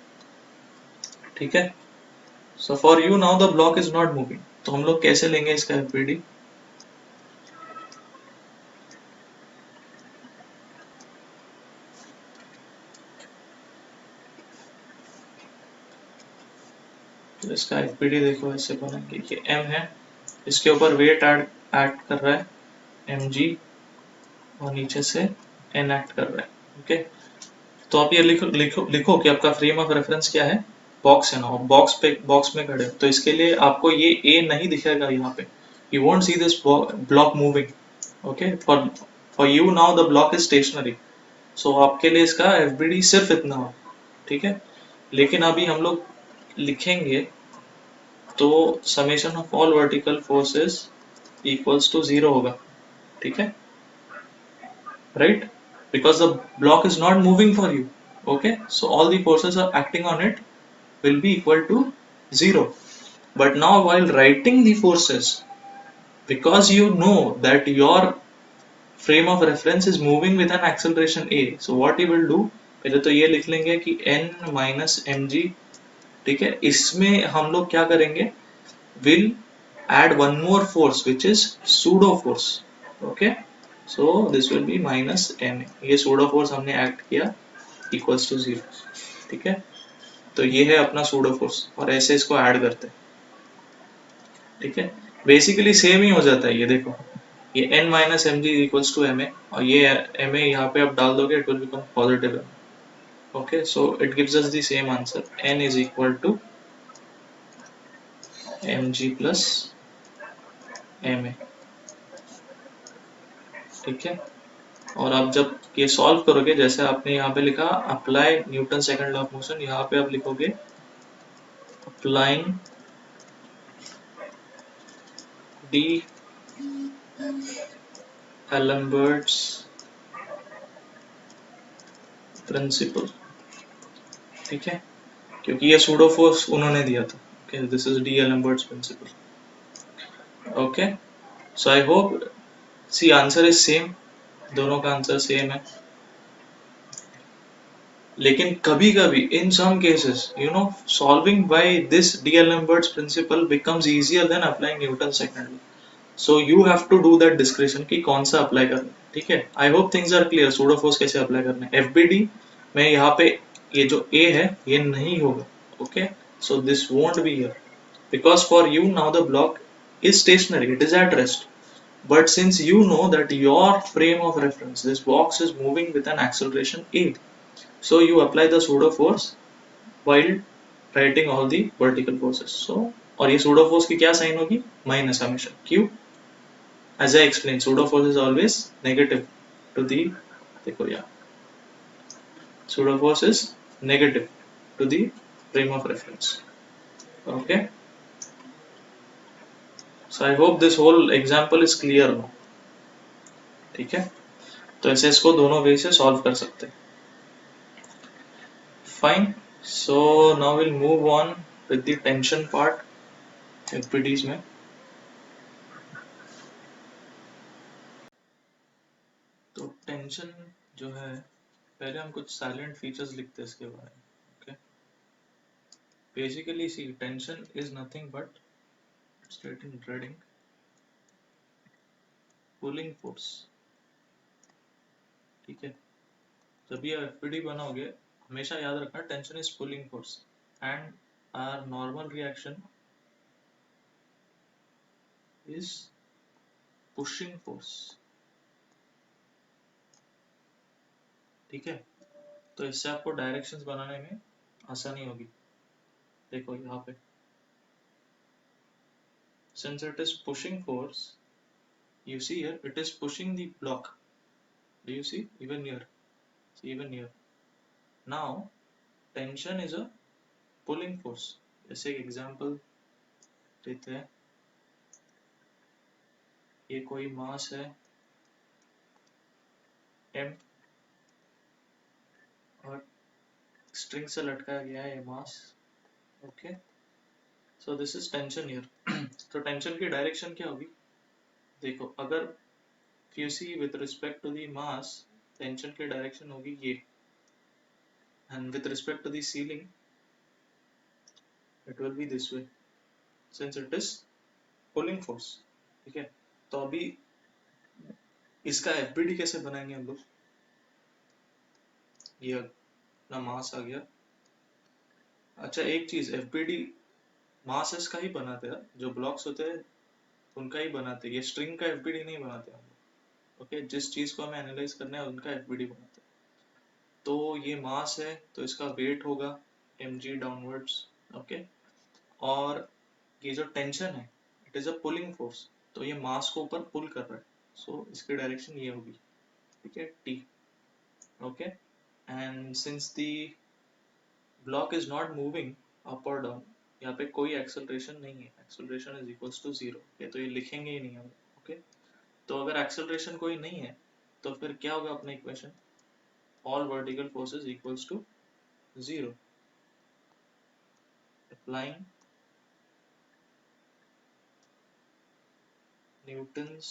ठीक है, so for you now the block is not moving, तो हम लोग कैसे लेंगे इसका एफबीडी। तो इसका एफबीडी देखो ऐसे बनेंगे, ये m है, इसके ऊपर वेट ऐड कर रहा है mg, और नीचे से n ऐड कर रहा है। ओके, तो आप ये लिखो कि आपका फ्रेम ऑफ रेफरेंस क्या है, बॉक्स है ना, बॉक्स में खड़े हो, तो इसके लिए आपको ये a नहीं दिखेगा यहाँ पे, you won't see this block moving। okay, for you now the block is stationary, so आपके लिए इसका एफबीडी सिर्फ इतना हो। ठीक है, लेकिन अभी हम लोग लिखेंगे तो summation of all vertical forces equals to 0 होगा। ठीक है, right, because the block is not moving for you। okay, so all the forces are acting on it will be equal to 0। but now while writing the forces, because you know that your frame of reference is moving with an acceleration a, so what you will do, पहले तो ये लिख लेंगे कि n minus mg। ठीक है, इसमें हम लोग क्या करेंगे, will add one more force which is pseudo force। okay, so this will be minus ma, ये pseudo force हमने add किया equals to 0। ठीक है, तो ये है अपना सूडो फोर्स और ऐसे इसको ऐड करते हैं, ठीक है। बेसिकली सेम ही हो जाता है, ये देखो ये n minus M G equals to M A, और ये एम ए यहाँ पे आप डाल दोगे, it will become positive M. Okay, so it gives us the same answer, n is equal to M G plus M A, ठीक है। और आप जब ये सॉल्व करोगे, जैसे आपने यहाँ पे लिखा apply Newton second law of motion, यहाँ पे आप लिखोगे अप्लाइंग डी एलम्बर्ट्स प्रिंसिपल, ठीक है, क्योंकि ये सूडो फोर्स उन्होंने दिया था। Okay, this is D'Alembert's principle. Okay, so I hope, C answer is same, दोनों का आंसर सेम है। लेकिन कभी कभी in some cases you know solving by this D'Alembert's principle becomes easier than applying Newton second law, so you have to do that description कि कौन सा apply करना है, ठीक है। I hope things are clear, pseudo force कैसे apply करना है। एफबीडी में यहाँ पे ये जो ए है ये नहीं होगा, okay, so this won't be here because for you now the block is stationary, it is at rest. But since you know that your frame of reference, this box is moving with an acceleration a, so you apply the pseudo force while writing all the vertical forces. So और ये pseudo force की क्या sign होगी, minus हमेशा, क्यों, as I explained pseudo force is always negative to the, देखो यार, pseudo force is negative to the frame of reference, okay. So I hope this whole example is clear now, ठीक है। तो ऐसे इसको दोनों वे से सॉल्व कर सकते हैं। Fine, so now will move on with the tension part FPDs में। तो टेंशन जो है, पहले हम कुछ साइलेंट फीचर्स लिखते हैं इसके बारे में, okay. Basically see tension is nothing but, state in reading, pulling force, ठीक है। जब भी आप एफपीडी बनाओगे, हमेशा याद रखना tension is pulling force and our normal reaction is pushing force, ठीक है। तो इससे आपको डायरेक्शंस बनाने में आसानी होगी। देखो यहाँ पे, since it is pushing force, you see here it is pushing the block, do you see, even here, see even here, now tension is a pulling force। जैसे एक एग्जांपल देते हैं, ये कोई मास है m और स्ट्रिंग से लटकाया गया है ये mass, okay, so this is tension here. तो टेंशन की डायरेक्शन क्या होगी, देखो अगर you see with respect to the mass, tension की डायरेक्शन होगी ये, and with respect to the ceiling it will be this way since it is pulling force, ठीक है। तो अभी इसका एफबीडी कैसे बनाएंगे हम लोग, ये अपना मास आ गया। अच्छा एक चीज, एफबीडी मास इसका ही बनाते हैं, जो ब्लॉक्स होते हैं उनका ही बनाते हैं, ये स्ट्रिंग का एफबीडी नहीं बनाते हम लोग, ओके। जिस चीज को हमें एनालाइज करना है उनका एफबीडी बनाते हैं। तो ये मास है तो इसका वेट होगा mg डाउनवर्ड्स, ओके। और ये जो टेंशन है, it is a pulling force, तो ये मास को ऊपर पुल कर रहा है, सो इसकी डायरेक्शन ये होगी, ठीक है, T, okay. And since the block is not moving up और डाउन, यहाँ पे कोई एक्सेलरेशन नहीं है, acceleration is equals to zero, ये तो ये लिखेंगे ही नहीं हम, ओके। तो अगर एक्सेलरेशन कोई नहीं है तो फिर क्या होगा अपना equation, all vertical forces equals to zero, applying Newton's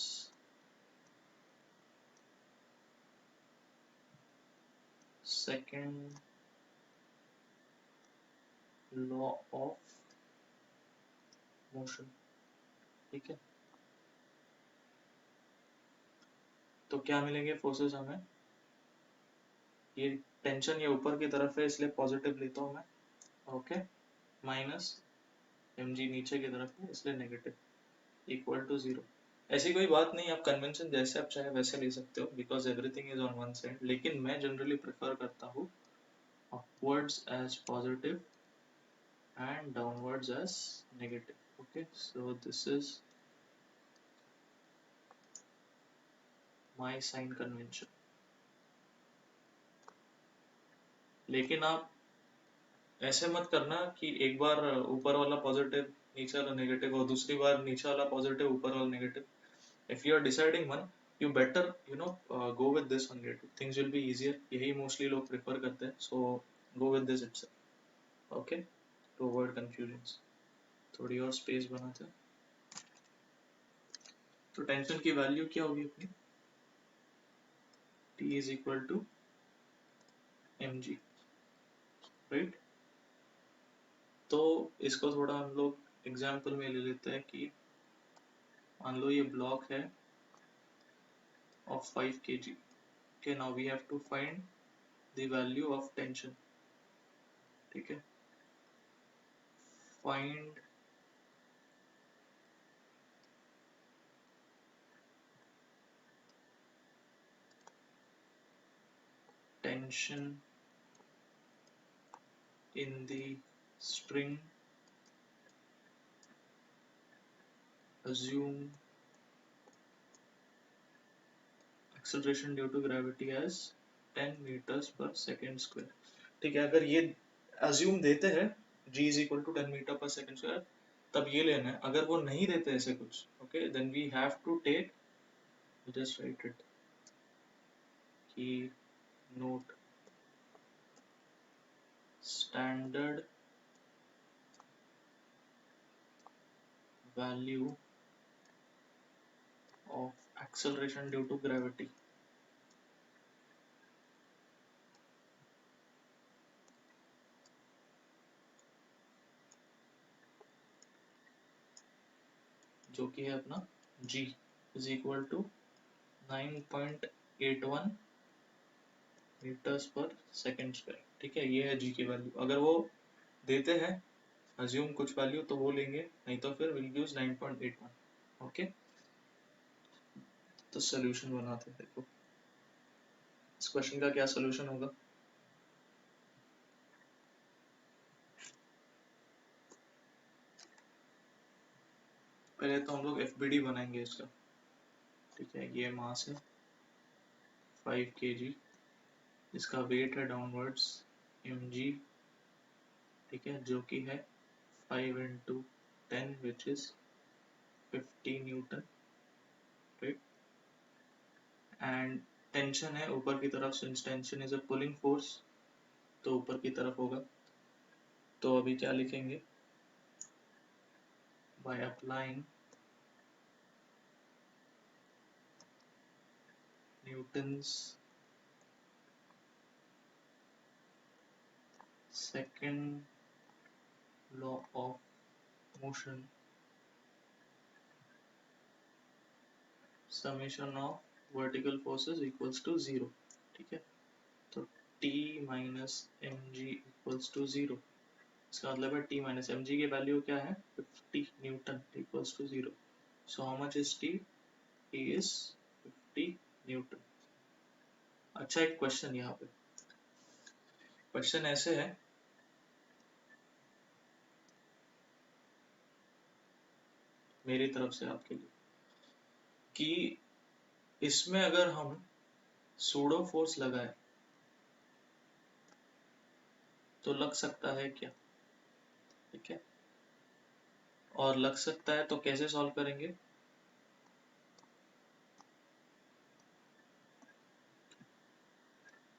second law of motion, ठीक है। तो क्या मिलेंगे फोर्सेस हमें, ये टेंशन ये ऊपर की तरफ है इसलिए पॉजिटिव लेता हूँ मैं, ओके, माइनस mg नीचे की तरफ है इसलिए नेगेटिव इक्वल टू 0। ऐसी कोई बात नहीं, आप कन्वेंशन जैसे आप चाहे वैसे ले सकते हो because everything is on one side, लेकिन मैं जनरली प्रेफर करता हूँ upwards as positive and downwards as negative. Okay, so this is my sign convention. लेकिन आप ऐसे मत करना कि एक बार ऊपर वाला पॉजिटिव नीचे वाला नेगेटिव और दूसरी बार नीचे वाला पॉजिटिव ऊपर वाला negative. If you are deciding one, you better go with this only. Things will be easier. यही mostly लोग prefer करते हैं. So go with this itself. Okay, to avoid confusions. थोड़ी और space बनाते हैं. तो टेंशन की वैल्यू क्या होगी अपनी? T is equal to mg, right? तो इसको थोड़ा हम लोग एग्जाम्पल में ले लेते हैं कि मान लो ये ब्लॉक है of 5 kg. Okay, now we have to find the value of tension. ठीक है, find tension in the string, assume acceleration due to gravity as 10 meters per second square. ठीक है, अगर ये assume देते हैं g is equal to 10 meter per second square, तब ये लेना है. अगर वो नहीं देते ऐसे कुछ, okay, then we have to take, just write it, कि note standard value of acceleration due to gravity. जो कि है अपना g is equal to 9.81 metres पर सेकेंड स्क्वायर. ठीक है, ये है g की वैल्यू. अगर वो देते हैं अज्यूम कुछ वैल्यू तो वो लेंगे, नहीं तो फिर विल यूज 9.81. ओके, तो सोल्यूशन बनाते हैं. देखो इस क्वेश्चन का क्या सोल्यूशन होगा. पहले तो हम लोग FBD बनाएंगे इसका. ठीक है, ये मास है 5 kg, इसका वेट है डाउनवर्ड्स mg. ठीक है, जो कि है 5 into 10 which is 50 newton, right. And tension है ऊपर की तरफ, since tension is a pulling force तो ऊपर की तरफ होगा. तो अभी क्या लिखेंगे, by applying Newton's second law of motion, summation of vertical forces equals to 0. ठीक है, तो T minus M G equals to 0. इसका मतलब है T माइनस एम जी की वैल्यू क्या है 50 newton equals to 0. So how much is T? T is 50 newton. अच्छा, एक क्वेश्चन यहाँ पे, क्वेश्चन ऐसे है मेरी तरफ से आपके लिए कि इसमें अगर हम सूडो फोर्स लगाए तो लग सकता है क्या. ठीक है, और लग सकता है तो कैसे सॉल्व करेंगे.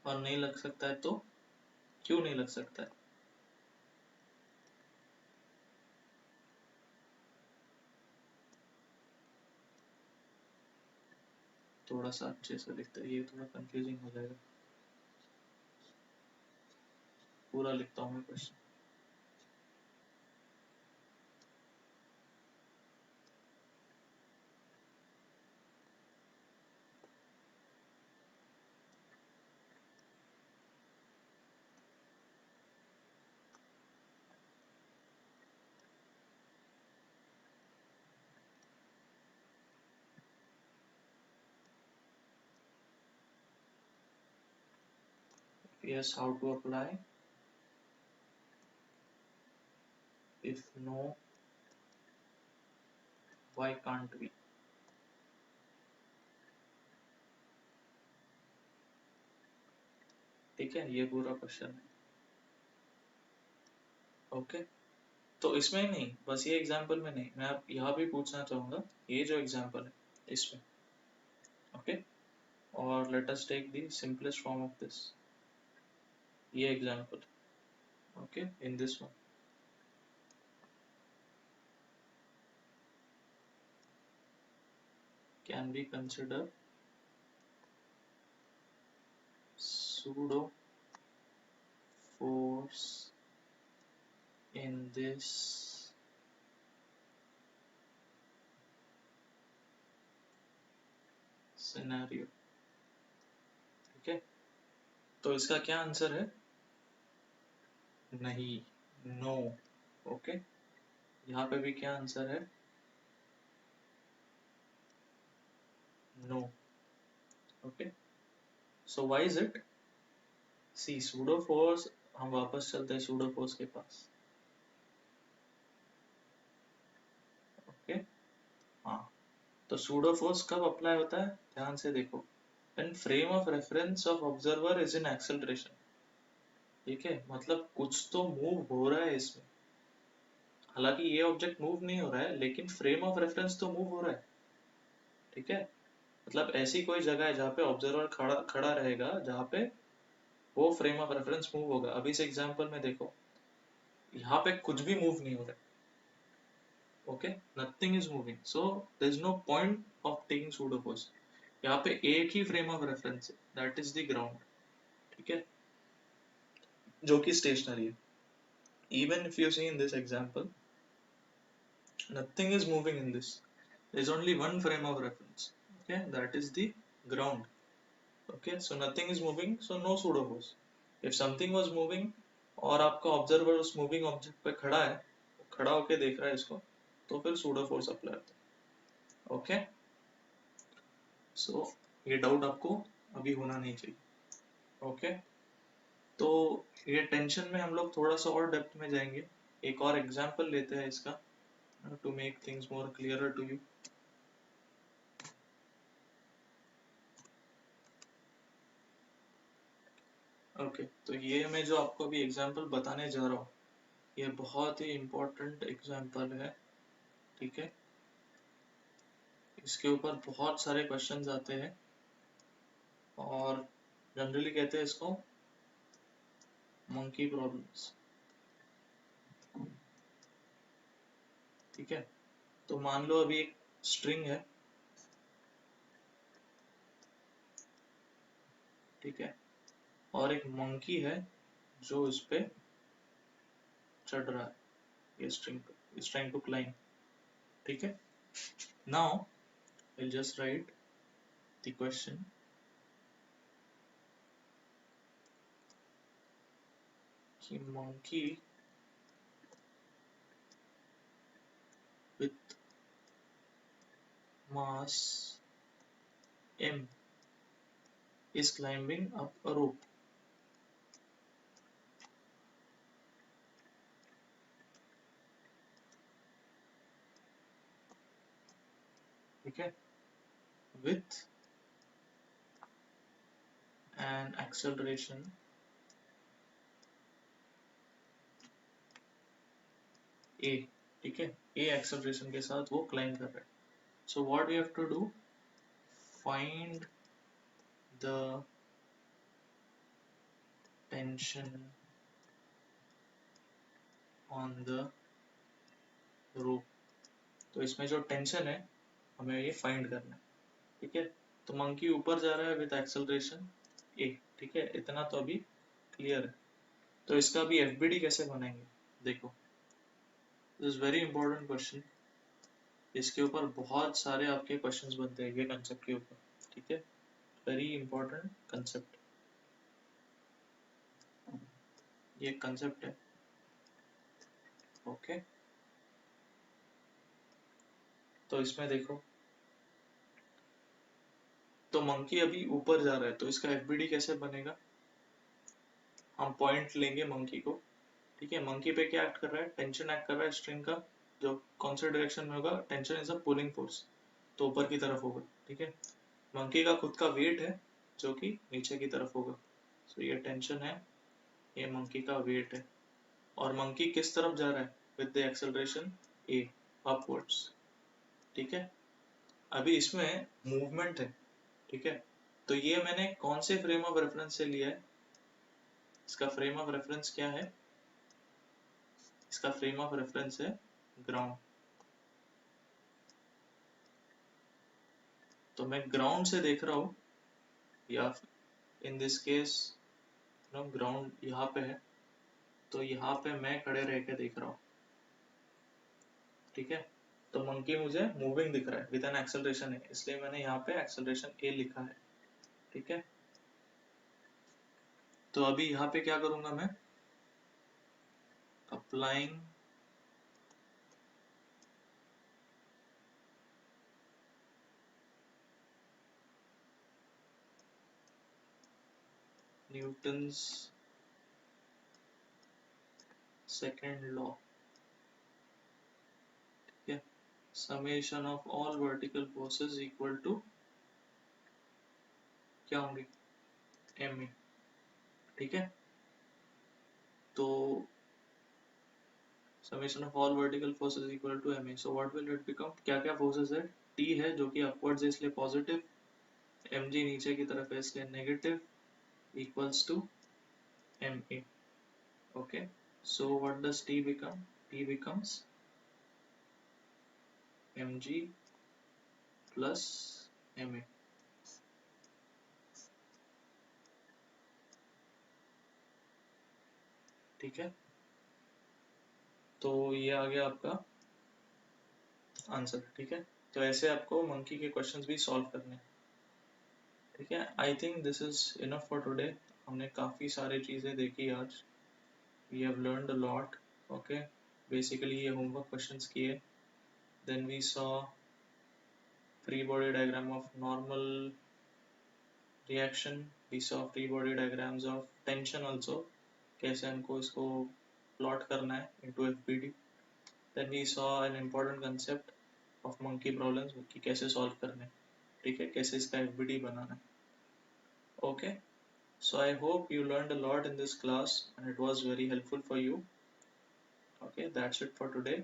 और नहीं लग सकता है तो क्यों नहीं लग सकता है. थोड़ा सा अच्छे से लिखते हैं, ये थोड़ा कंफ्यूजिंग हो जाएगा. पूरा लिखता हूँ मैं question. yes, how to apply, if no, why can't we. ठीक है, ये पूरा क्वेश्चन है. ओके, तो इसमें ही नहीं, बस ये एग्जाम्पल में नहीं, मैं आप यहाँ भी पूछना चाहूंगा, ये जो एग्जाम्पल है इसमें. ओके, और let us take the simplest form of this, ये example. Okay, in this one can be considered pseudo force in this scenario. ठीक है, तो इसका क्या आंसर है? नहीं, नो. ओके, यहाँ पे भी क्या आंसर है? No. Okay, so why is it? See pseudo force, हम वापस चलते हैं सूडो फोर्स के पास. ओके, हाँ, तो सूडो फोर्स कब अप्लाई होता है? ध्यान से देखो, when frame of reference of observer is in acceleration. ठीक है, मतलब कुछ तो मूव हो रहा है इसमें. हालांकि ये ऑब्जेक्ट मूव नहीं हो रहा है, लेकिन फ्रेम ऑफ रेफरेंस तो मूव हो रहा है. ठीक है, मतलब ऐसी कोई जगह है जहाँ पे ऑब्जर्वर खड़ा खड़ा रहेगा, जहाँ पे वो फ्रेम ऑफ रेफरेंस मूव होगा. अभी इस एग्जांपल में देखो, यहाँ पे कुछ भी मूव नहीं हो रहा है. Okay, nothing is moving, so there is no point of taking pseudo force. यहाँ पे एक ही फ्रेम ऑफ रेफरेंस है, दैट इज द ग्राउंड. ठीक है, जो कि स्टेशनरी है. Even if you see in this example, nothing is moving in this. There is only one frame of reference. Okay, that is the ground. Okay, so nothing is moving, so no pseudo force. If something was moving और आपका observer उस moving object पे खड़ा है, खड़ा होके देख रहा है इसको, तो फिर सूडो फोर्स अप्लाई होता है. ओके, सो ये डाउट आपको अभी होना नहीं चाहिए. ओके, तो ये टेंशन में हम लोग थोड़ा सा और डेप्थ में जाएंगे. एक और एग्जांपल लेते हैं इसका, to make things more clearer to you. Okay, तो ये मैं जो आपको अभी एग्जांपल बताने जा रहा हूँ, ये बहुत ही इम्पोर्टेंट एग्जांपल है. ठीक है, इसके ऊपर बहुत सारे क्वेश्चंस आते हैं, और जनरली कहते हैं इसको मंकी प्रॉब्लम्स. ठीक है, तो मान लो अभी एक स्ट्रिंग है. ठीक है, और एक मंकी है जो इस पे चढ़ रहा है, ये स्ट्रिंग पे, इज ट्राइंग टू क्लाइंब. ठीक है, now I just write the question कि monkey with mass m is climbing up a rope. ठीक है, with an acceleration a. ठीक है, a acceleration के साथ वो climb कर रहा है. So what we have to do? Find the tension on the rope. तो इसमें जो टेंशन है हमें ये फाइंड करना है. ठीक है, तो मंकी ऊपर जा रहा है विद एक्सेलरेशन a. ठीक है, इतना तो अभी क्लियर है. तो इसका अभी एफबीडी कैसे बनाएंगे, देखो, this is very important question. इसके ऊपर बहुत सारे आपके क्वेश्चंस बनते हैं ये कंसेप्ट के ऊपर. ठीक है, वेरी इंपॉर्टेंट कंसेप्ट, ये कंसेप्ट है. ओके, तो इसमें देखो, तो मंकी अभी ऊपर जा रहा है, तो इसका एफबीडी कैसे बनेगा? हम पॉइंट लेंगे मंकी को, ठीक है। मंकी पे क्या एक्ट कर रहा है, टेंशन एक्ट कर रहा है स्ट्रिंग का, जो कौन से डायरेक्शन में होगा, tension is a pulling force, तो ऊपर की तरफ होगा, ठीक है। मंकी का खुद का वेट है जो कि नीचे की तरफ होगा, सो ये टेंशन है, ये मंकी का वेट है, और मंकी किस तरफ जा रहा है, with the acceleration A, upwards, ठीक है। अभी इसमें मूवमेंट है, ठीक है, तो ये मैंने कौन से फ्रेम ऑफ रेफरेंस से लिया है, इसका फ्रेम ऑफ रेफरेंस क्या है, इसका फ्रेम ऑफ रेफरेंस है ग्राउंड, तो मैं ग्राउंड से देख रहा हूँ, या in this case no ground यहाँ पे है, तो यहाँ पे मैं खड़े रह के देख रहा हूँ, ठीक है। तो मंकी मुझे मूविंग दिख रहा है विद एन एक्सेलरेशन है, इसलिए मैंने यहाँ पे एक्सेलरेशन ए लिखा है, ठीक है। तो अभी यहाँ पे क्या करूंगा मैं, अप्लाइंग न्यूटन्स सेकेंड लॉ, ठीक है, summation of all vertical forces equal to क्या होंगे, एम ए, ठीक है। तो summation of all vertical forces equal to M A, so what will it become, क्या क्या फोर्सेस है, टी है जो कि अपवर्ड्स है इसलिए पॉजिटिव, एम जी नीचे की तरफ है इसलिए negative, equals to M A, okay, so what does T become, T becomes mg plus ma, ठीक है। तो ये आ गया आपका आंसर, ठीक है। तो ऐसे आपको मंकी के क्वेश्चंस भी सॉल्व करने, ठीक है। I think this is enough for today, हमने काफ़ी सारी चीज़ें देखी आज, we have learned a lot, okay. Basically ये होमवर्क क्वेश्चंस किए, then we saw free body diagram of normal reaction, we saw free body diagrams of tension also, कैसे हमको इसको प्लॉट करना है into FBD, then we saw an important concept of monkey problems कि कैसे solve करने, ठीक है, कैसे इसका एफबीडी बनाना है, okay. So I hope you learned a lot in this class and it was very helpful for you, okay. That's it for today,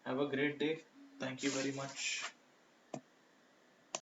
have a great day, thank you very much.